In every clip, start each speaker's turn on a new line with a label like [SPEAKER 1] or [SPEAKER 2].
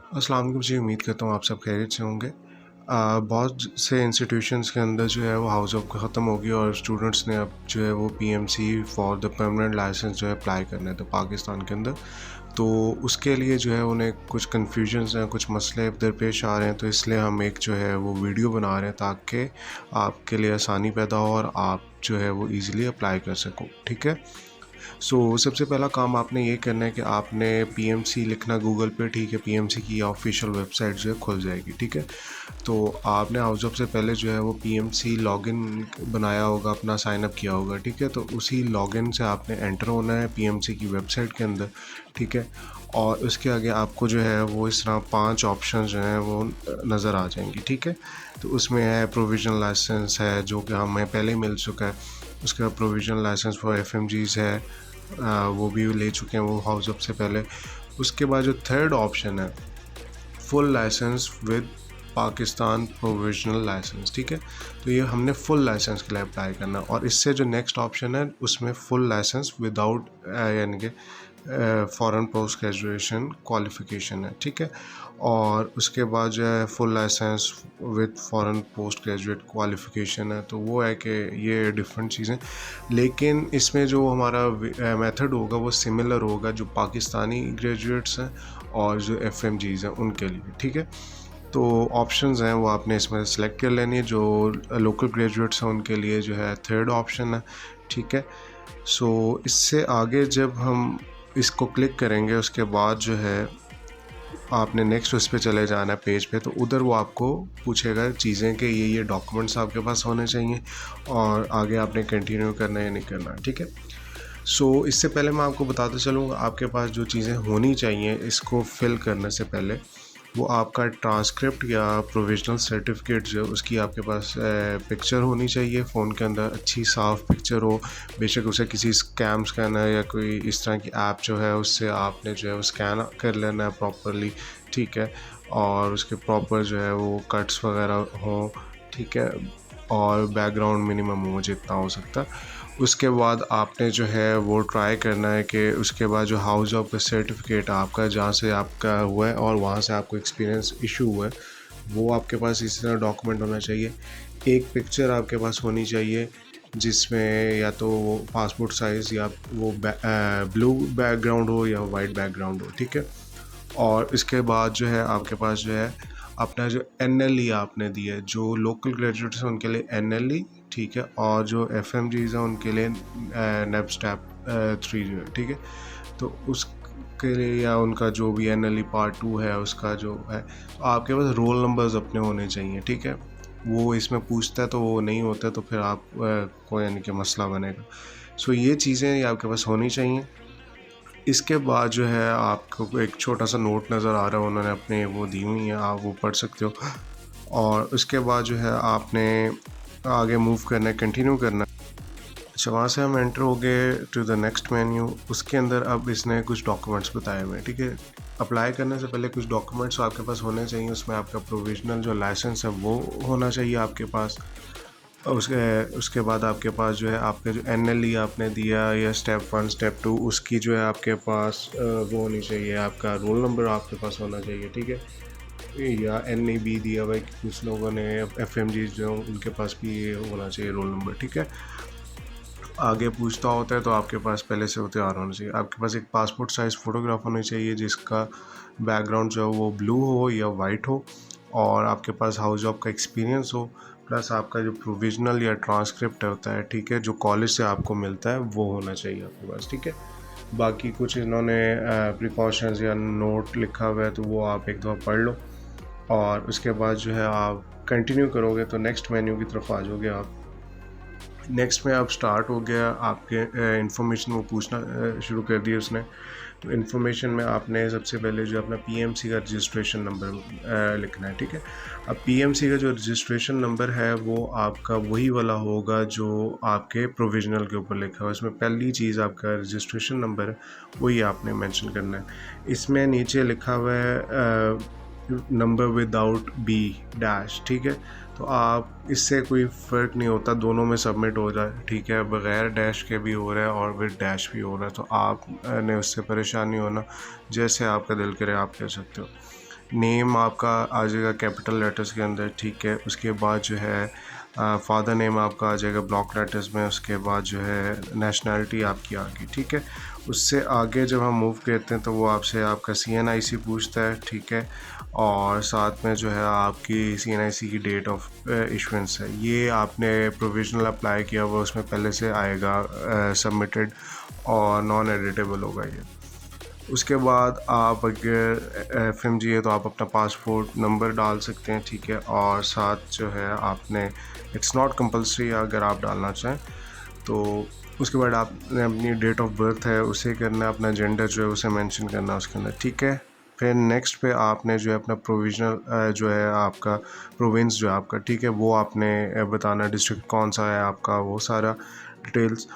[SPEAKER 1] अस्सलाम वालेकुम जी। उम्मीद करता हूँ आप सब खैरियत से होंगे। बहुत से इंस्टीट्यूशंस के अंदर जो है वो हाउस ऑफ ख़त्म होगी और स्टूडेंट्स ने अब जो है वो PMC for the permanent license जो है अप्लाई करना है तो पाकिस्तान के अंदर। तो उसके लिए जो है उन्हें कुछ कन्फ्यूजन्स हैं, कुछ मसले दरपेश आ रहे हैं, तो इसलिए हम एक जो है वो वीडियो बना रहे हैं ताकि आपके लिए आसानी पैदा हो और आप जो है वो ईज़िली अप्लाई कर सको। ठीक है। सबसे पहला काम आपने ये करना है कि आपने पीएमसी लिखना गूगल पे। ठीक है। पीएमसी की ऑफिशियल वेबसाइट जो है खुल जाएगी। ठीक है। तो आपने हाउस जॉब से पहले जो है वो पीएमसी लॉगिन बनाया होगा, अपना साइन अप किया होगा। ठीक है। तो उसी लॉगिन से आपने एंटर होना है पीएमसी की वेबसाइट के अंदर। ठीक है। और उसके आगे आपको जो है वो इस तरह 5 ऑप्शन जो हैं वो नज़र आ जाएंगी। ठीक है। तो उसमें है प्रोविजनल लाइसेंस है जो कि हमें पहले ही मिल चुका है। उसके बाद प्रोविजनल लाइसेंस फॉर एफएमजीज है, वो भी ले चुके हैं वो हाउस ऑफ से पहले। उसके बाद जो थर्ड ऑप्शन है full license with Pakistan provisional license. ठीक है। तो ये हमने फुल लाइसेंस के लिए अप्लाई करना और इससे जो नेक्स्ट ऑप्शन है उसमें फुल लाइसेंस विदाउट यानी कि फॉरेन पोस्ट ग्रेजुएशन क्वालिफ़िकेशन है। ठीक है। और उसके बाद जो है full license with foreign post graduate qualification है। तो वो है कि ये डिफरेंट चीज़ें, लेकिन इसमें जो हमारा मेथड होगा वो सिमिलर होगा जो पाकिस्तानी ग्रेजुएट्स हैं और जो एफएमजीज़ हैं उनके लिए। ठीक है। तो ऑप्शंस हैं वो आपने इसमें सेलेक्ट कर लेनी है। जो लोकल ग्रेजुएट्स हैं उनके लिए जो है थर्ड ऑप्शन है। ठीक है। इससे आगे जब हम इसको क्लिक करेंगे उसके बाद जो है आपने नेक्स्ट उस पर चले जाना है पेज पे। तो उधर वो आपको पूछेगा चीज़ें कि ये डॉक्यूमेंट्स आपके पास होने चाहिए और आगे आपने कंटिन्यू करना है या नहीं करना। ठीक है। इससे पहले मैं आपको बताता चलूँगा आपके पास जो चीज़ें होनी चाहिए इसको फिल करने से पहले, वो आपका ट्रांसक्रिप्ट या प्रोविजनल सर्टिफिकेट जो है उसकी आपके पास पिक्चर होनी चाहिए फ़ोन के अंदर, अच्छी साफ़ पिक्चर हो। बेशक उसे किसी स्कैम स्कैनर या कोई इस तरह की ऐप जो है उससे आपने जो है वो स्कैन कर लेना है प्रॉपरली। ठीक है। और उसके प्रॉपर जो है वो कट्स वगैरह हों। ठीक है। और बैकग्राउंड मिनिमम हो जितना हो सकता है। उसके बाद आपने जो है वो ट्राई करना है कि उसके बाद जो हाउस जॉब का सर्टिफिकेट आपका जहाँ से आपका हुआ है और वहाँ से आपको एक्सपीरियंस इशू हुआ है वो आपके पास इसी तरह डॉक्यूमेंट होना चाहिए। एक पिक्चर आपके पास होनी चाहिए जिसमें या तो वो पासपोर्ट साइज़ या वो ब्लू बैकग्राउंड हो या वाइट बैकग्राउंड हो। ठीक है। और इसके बाद जो है आपके पास जो है अपना जो एनएलई आपने दिया है, जो लोकल ग्रेजुएट्स हैं उनके लिए एनएलई। ठीक है। और जो एफएमजीज़ हैं उनके लिए नेब स्टैप 3 जो है। ठीक है। तो उसके लिए या उनका जो भी एनएलई पार्ट 2 है उसका जो है, तो आपके पास रोल नंबर्स अपने होने चाहिए। ठीक है। वो इसमें पूछता है तो वो नहीं होता तो फिर आप को यानी कि मसला बनेगा। ये चीज़ें आपके पास होनी चाहिए। इसके बाद जो है आपको एक छोटा सा नोट नज़र आ रहा है, उन्होंने अपने वो दी हुई हैं, आप वो पढ़ सकते हो। और उसके बाद जो है आपने आगे मूव करना है, कंटिन्यू करना है। अच्छा, वहाँ से हम एंटर हो गए टू द नेक्स्ट मेन्यू। उसके अंदर अब इसने कुछ डॉक्यूमेंट्स बताए हुए हैं। ठीक है। अप्लाई करने से पहले कुछ डॉक्यूमेंट्स आपके पास होने चाहिए। उसमें आपका प्रोविजनल जो लाइसेंस है वो होना चाहिए आपके पास। उसके बाद आपके पास जो है आपका जो एनएलई आपने दिया या स्टेप 1 स्टेप 2 उसकी जो है आपके पास वो होनी चाहिए, आपका रोल नंबर आपके पास होना चाहिए। ठीक है। या एनएबी दिया हुआ है कि कुछ लोगों ने एफएमजी जो उनके पास भी ये होना चाहिए रोल नंबर। ठीक है। आगे पूछता होता है तो आपके पास पहले से वो तैयार होना चाहिए। आपके पास एक पासपोर्ट साइज़ फ़ोटोग्राफ होनी चाहिए जिसका बैकग्राउंड जो है वो ब्लू हो या वाइट हो और आपके पास हाउस जॉब का एक्सपीरियंस हो, प्लस आपका जो प्रोविजनल या ट्रांसक्रिप्ट होता है, ठीक है, जो कॉलेज से आपको मिलता है वो होना चाहिए आपके पास। ठीक है। बाकी कुछ इन्होंने प्रिकॉशंस या नोट लिखा हुआ है तो वो आप एक दफ़ा पढ़ लो और उसके बाद जो है आप कंटिन्यू करोगे तो नेक्स्ट मेन्यू की तरफ आ जाओगे आप। नेक्स्ट में आप स्टार्ट हो गया, आपके इन्फॉर्मेशन वो पूछना शुरू कर दी उसने। तो इन्फॉर्मेशन में आपने सबसे पहले जो अपना पीएमसी का रजिस्ट्रेशन नंबर लिखना है। ठीक है। अब पीएमसी का जो रजिस्ट्रेशन नंबर है वो आपका वही वाला होगा जो आपके प्रोविजनल के ऊपर लिखा हुआ है। इसमें पहली चीज़ आपका रजिस्ट्रेशन नंबर है वही आपने मेंशन करना है। इसमें नीचे लिखा हुआ है नंबर विदाउट बी डैश। ठीक है। तो आप इससे कोई फ़र्क नहीं होता, दोनों में सबमिट हो जाए। ठीक है। बग़ैर डैश के भी हो रहा है और विद डैश भी हो रहा है, तो आपने उससे परेशान नहीं होना, जैसे आपका दिल करे आप कर सकते हो। नेम आपका आ जाएगा कैपिटल लेटर्स के अंदर, ठीक है। उसके बाद जो है फादर नेम आपका आ जाएगा ब्लॉक लेटर्स में। उसके बाद जो है नेशनैलिटी आपकी आ गई, ठीक है। उससे आगे जब हम मूव करते हैं तो वो आपसे आपका CNIC पूछता है, ठीक है। और साथ में जो है आपकी CNIC की डेट ऑफ इशुएंस है। ये आपने प्रोविजनल अप्लाई किया हुआ उसमें पहले से आएगा सबमिटेड, और नॉन एडिटेबल होगा ये। उसके बाद आप अगर FMG है तो आप अपना पासपोर्ट नंबर डाल सकते हैं, ठीक है। और साथ जो है आपने, इट्स नॉट कंपलसरी अगर आप डालना चाहें तो। उसके बाद आपने अपनी डेट ऑफ बर्थ है उसे करना है, अपना जेंडर जो है उसे मेंशन करना है उसके अंदर, ठीक है। फिर नेक्स्ट पे आपने जो है अपना प्रोविजनल जो है आपका प्रोविंस जो है आपका, ठीक है, वो आपने बताना, डिस्ट्रिक्ट कौन सा है आपका, वो सारा डिटेल्स।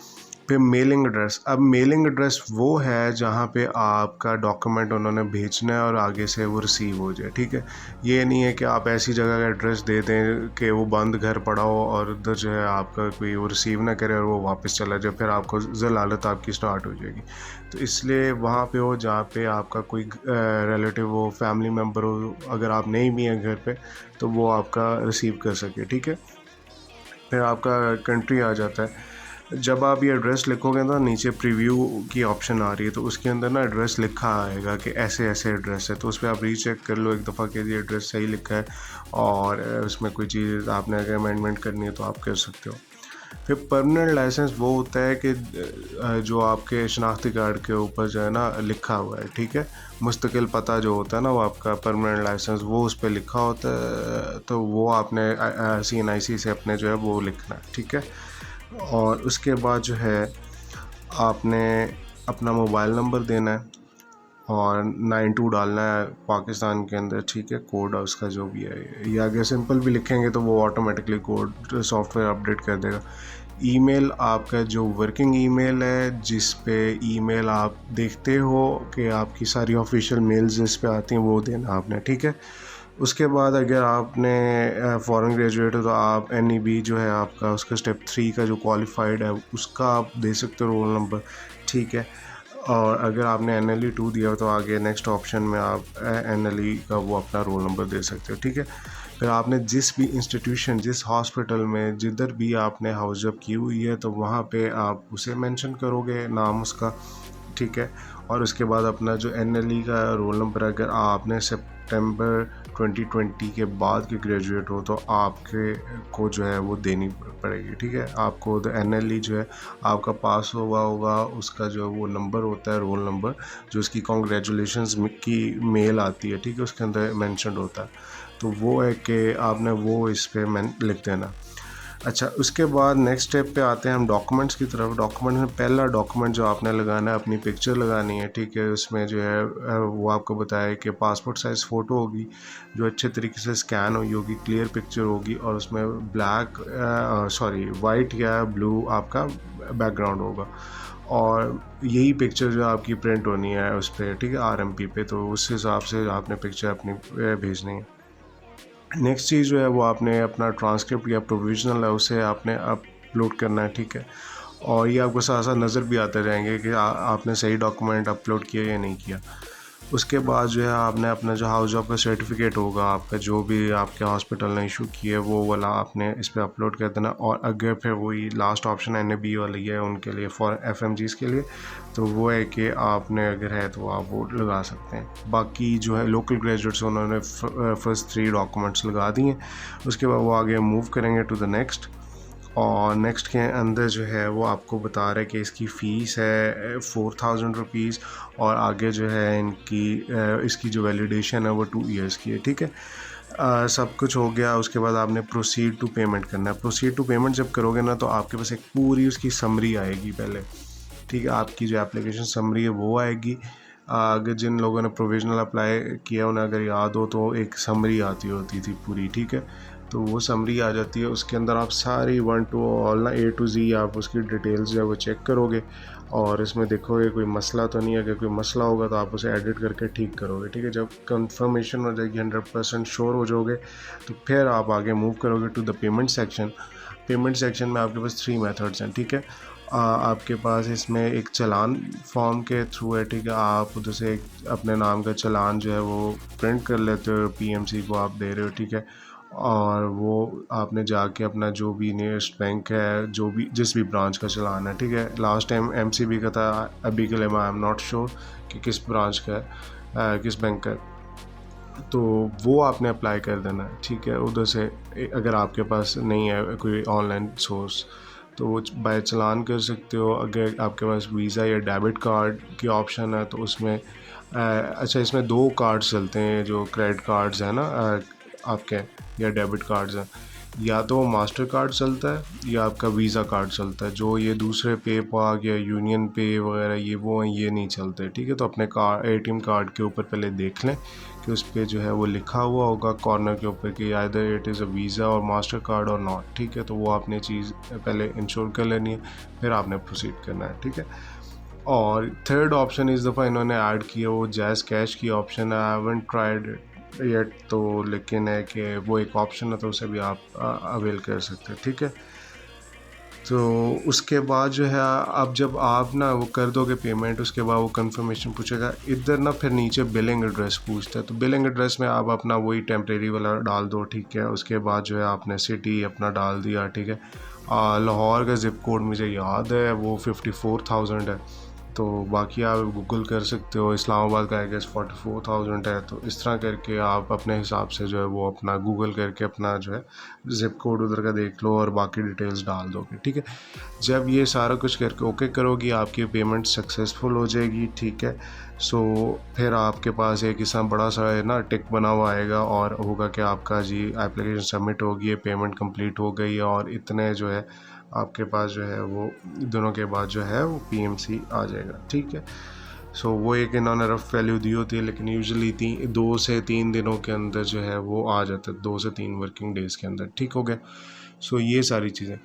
[SPEAKER 1] फिर मेलिंग एड्रेस। अब मेलिंग एड्रेस वो है जहाँ पे आपका डॉक्यूमेंट उन्होंने भेजना है और आगे से वो रिसीव हो जाए, ठीक है। ये नहीं है कि आप ऐसी जगह का एड्रेस दे दें कि वो बंद घर पड़ा हो और उधर जो है आपका कोई वो रिसीव ना करे और वो वापस चला जाए, फिर आपको ज़लालत आपकी स्टार्ट हो जाएगी। तो इसलिए वहाँ पे हो जहाँ पे आपका कोई रिलेटिव हो, फैमिली मेम्बर हो, अगर आप नहीं भी हैं घर पे तो वो आपका रिसीव कर सके, ठीक है। फिर आपका कंट्री आ जाता है। जब आप ये एड्रेस लिखोगे ना, नीचे प्रीव्यू की ऑप्शन आ रही है तो उसके अंदर ना एड्रेस लिखा आएगा कि ऐसे ऐसे एड्रेस है, तो उस पर आप रीचेक कर लो एक दफ़ा कि ये एड्रेस सही लिखा है, और उसमें कोई चीज़ आपने अगर अमेंडमेंट करनी है तो आप कर सकते हो। फिर परमानेंट लाइसेंस वो होता है कि जो आपके शनाख्ती कार्ड के ऊपर जो है ना लिखा हुआ है, ठीक है। मुस्तकिल पता जो होता है ना वो आपका परमानेंट लाइसेंस, वो उस पर लिखा होता है, तो वो आपने CNIC से अपने जो है वो लिखना है, ठीक है। और उसके बाद जो है आपने अपना मोबाइल नंबर देना है और 92 डालना है पाकिस्तान के अंदर, ठीक है। कोड उसका जो भी है, या अगर सिंपल भी लिखेंगे तो वो ऑटोमेटिकली कोड सॉफ्टवेयर अपडेट कर देगा। ईमेल आपका जो वर्किंग ईमेल है, जिस पे ईमेल आप देखते हो कि आपकी सारी ऑफिशियल मेल्स जिस पे आती हैं वो देना आपने, ठीक है। उसके बाद अगर आपने फॉरेन ग्रेजुएट हो तो आप NEB जो है आपका, उसका स्टेप 3 का जो क्वालिफाइड है उसका आप दे सकते हो रोल नंबर, ठीक है। और अगर आपने NLE 2 दिया हो तो आगे नेक्स्ट ऑप्शन में आप NLE का वो अपना रोल नंबर दे सकते हो, ठीक है। फिर आपने जिस भी इंस्टीट्यूशन, जिस हॉस्पिटल में जिधर भी आपने हाउस जॉब की हुई है तो वहाँ पे आप उसे मेंशन करोगे, नाम उसका, ठीक है। और उसके बाद अपना जो NLE का रोल नंबर, अगर आपने सितंबर 2020 के बाद के ग्रेजुएट हो तो आपके को जो है वो देनी पड़ेगी, ठीक है। आपको तो NLE जो है आपका पास हुआ होगा, उसका जो वो नंबर होता है रोल नंबर, जो उसकी कॉन्ग्रेचुलेशंस की मेल आती है, ठीक है, उसके अंदर मेंशन होता है। तो वो है कि आपने वो इस पर लिख देना। अच्छा, उसके बाद नेक्स्ट स्टेप पे आते हैं हम डॉक्यूमेंट्स की तरफ। डॉक्यूमेंट में पहला डॉक्यूमेंट जो आपने लगाना है, अपनी पिक्चर लगानी है, ठीक है। उसमें जो है वो आपको बताया कि पासपोर्ट साइज़ फ़ोटो होगी जो अच्छे तरीके से स्कैन हुई होगी, क्लियर पिक्चर होगी, और उसमें वाइट या ब्लू आपका बैकग्राउंड होगा, और यही पिक्चर जो आपकी प्रिंट होनी है उस पर, ठीक है, RMP पे। तो उस हिसाब से आपने पिक्चर अपनी भेजनी है। नेक्स्ट चीज़ जो है वो आपने अपना ट्रांसक्रिप्ट या प्रोविजनल है उसे आपने अपलोड करना है, ठीक है। और ये आपको साथ साथ नज़र भी आते रहेंगे कि आपने सही डॉक्यूमेंट अपलोड किया या नहीं किया। उसके बाद जो है आपने अपना जो हाउस जॉब का सर्टिफिकेट होगा आपका, जो भी आपके हॉस्पिटल ने इशू किया है, वो वाला आपने इस पर अपलोड कर देना। और अगर फिर वही लास्ट ऑप्शन NAB वाली है उनके लिए, फॉर FMGs के लिए, तो वो है कि आपने अगर है तो आप वो लगा सकते हैं। बाकी जो है लोकल ग्रेजुएट्स उन्होंने फर्स्ट 3 डॉक्यूमेंट्स लगा दिए। उसके बाद वो आगे मूव करेंगे टू द नेक्स्ट, और नेक्स्ट के अंदर जो है वो आपको बता रहा है कि इसकी फ़ीस है 4000 रुपीज़, और आगे जो है इसकी जो वैलिडेशन है वो 2 ईयर्स की है, ठीक है। सब कुछ हो गया। उसके बाद आपने प्रोसीड टू पेमेंट करना है। प्रोसीड टू पेमेंट जब करोगे ना तो आपके पास एक पूरी उसकी समरी आएगी पहले, ठीक है। आपकी जो एप्लीकेशन समरी है वो आएगी। अगर जिन लोगों ने प्रोविजनल अप्लाई किया उन्हें अगर याद हो तो एक समरी आती होती थी पूरी, ठीक है। तो वो समरी आ जाती है, उसके अंदर आप सारी 1 to ऑल ना A to Z आप उसकी डिटेल्स जो है वो चेक करोगे, और इसमें देखोगे कोई मसला तो नहीं है। अगर कोई मसला होगा तो आप उसे एडिट करके ठीक करोगे, ठीक है। जब कंफर्मेशन हो जाएगी, 100% श्योर हो जाओगे, तो फिर आप आगे मूव करोगे to the payment section. Payment section में आपके पास 3 मेथड्स हैं, ठीक है। आपके पास इसमें एक चालान फॉर्म के थ्रू है, ठीक है। आप उधर से एक अपने नाम का चालान जो है वो प्रिंट कर लेते हो, पीएमसी को आप दे रहे हो, ठीक है। और वो आपने जाके अपना जो भी नियरेस्ट बैंक है, जो भी जिस भी ब्रांच का चालान है, ठीक है। लास्ट टाइम एमसीबी का था, अभी के लिए आई एम नॉट श्योर कि किस ब्रांच का है, किस बैंक का है। तो वो आपने अप्लाई कर देना है, ठीक है। उधर से अगर आपके पास नहीं है कोई ऑनलाइन सोर्स तो वो बाय चालान कर सकते हो। अगर आपके पास वीज़ा या डेबिट कार्ड की ऑप्शन है तो उसमें अच्छा, इसमें दो कार्ड्स चलते हैं जो क्रेडिट कार्ड्स हैं ना, आपके या डेबिट कार्ड्स हैं। या तो मास्टर कार्ड चलता है या आपका वीज़ा कार्ड चलता है। जो ये दूसरे पेपाल या यूनियन पे वगैरह ये वो हैं, ये नहीं चलते, ठीक है। तो अपने एटीएम कार्ड के ऊपर पहले देख लें कि उस पर जो है वो लिखा हुआ होगा कॉर्नर के ऊपर कि either it is a visa और मास्टर कार्ड और नॉट, ठीक है। तो वो आपने चीज़ पहले इंश्योर कर लेनी है, फिर आपने प्रोसीड करना है, ठीक है। और थर्ड ऑप्शन इस दफ़ा इन्होंने ऐड किया वो जैज़ कैश की ऑप्शन है। I haven't tried it yet, तो लेकिन है कि वो एक ऑप्शन है तो उसे भी आप अवेल कर सकते हैं, ठीक है। तो उसके बाद जो है अब जब आप ना वो कर दोगे पेमेंट, उसके बाद वो कंफर्मेशन पूछेगा। इधर ना फिर नीचे बिलिंग एड्रेस पूछता है, तो बिलिंग एड्रेस में आप अपना वही टेम्परेरी वाला डाल दो, ठीक है। उसके बाद जो है आपने सिटी अपना डाल दिया, ठीक है। लाहौर का ज़िप कोड मुझे याद है वो 54,000 है। तो बाकी आप गूगल कर सकते हो, इस्लामाबाद का आई गेस 44,000 है। तो इस तरह करके आप अपने हिसाब से जो है वो अपना गूगल करके अपना जो है ज़िप कोड उधर का देख लो और बाकी डिटेल्स डाल दोगे, ठीक है। जब ये सारा कुछ करके ओके करोगी आपकी पेमेंट सक्सेसफुल हो जाएगी, ठीक है। सो फिर आपके पास एक किस्म बड़ा सा है ना टिक बना हुआ आएगा और होगा कि आपका जी एप्लीकेशन सबमिट होगी है, पेमेंट कंप्लीट हो गई है और इतने जो है आपके पास जो है वो दोनों के बाद जो है वो पीएमसी आ जाएगा, ठीक है। सो वो एक इन्होंने रफ वैल्यू दी होती है, लेकिन यूजुअली 2 से 3 दिनों के अंदर जो है वो आ जाता है, 2 से 3 वर्किंग डेज़ के अंदर, ठीक हो गया। सो ये सारी चीज़ें।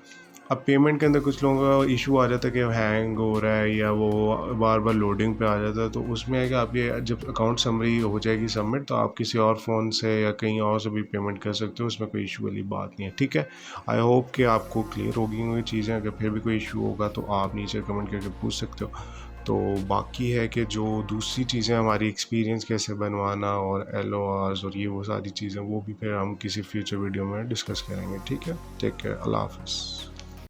[SPEAKER 1] अब पेमेंट के अंदर कुछ लोगों का इशू आ जाता है कि हैंग हो रहा है या वो बार बार लोडिंग पे आ जाता है। तो उसमें है कि आप ये जब अकाउंट समरी हो जाएगी सबमिट तो आप किसी और फ़ोन से या कहीं और से भी पेमेंट कर सकते हो, उसमें कोई इशू वाली बात नहीं है, ठीक है। आई होप कि आपको क्लियर होगी हुई चीज़ें। अगर फिर भी कोई इशू होगा तो आप नीचे कमेंट करके पूछ सकते हो। तो बाकी है कि जो दूसरी चीज़ें हमारी एक्सपीरियंस कैसे बनवाना और LORs और ये वो सारी चीज़ें वो भी फिर हम किसी फ्यूचर वीडियो में डिस्कस करेंगे, ठीक है। टेक केयर, अल्लाह हाफ़िज़।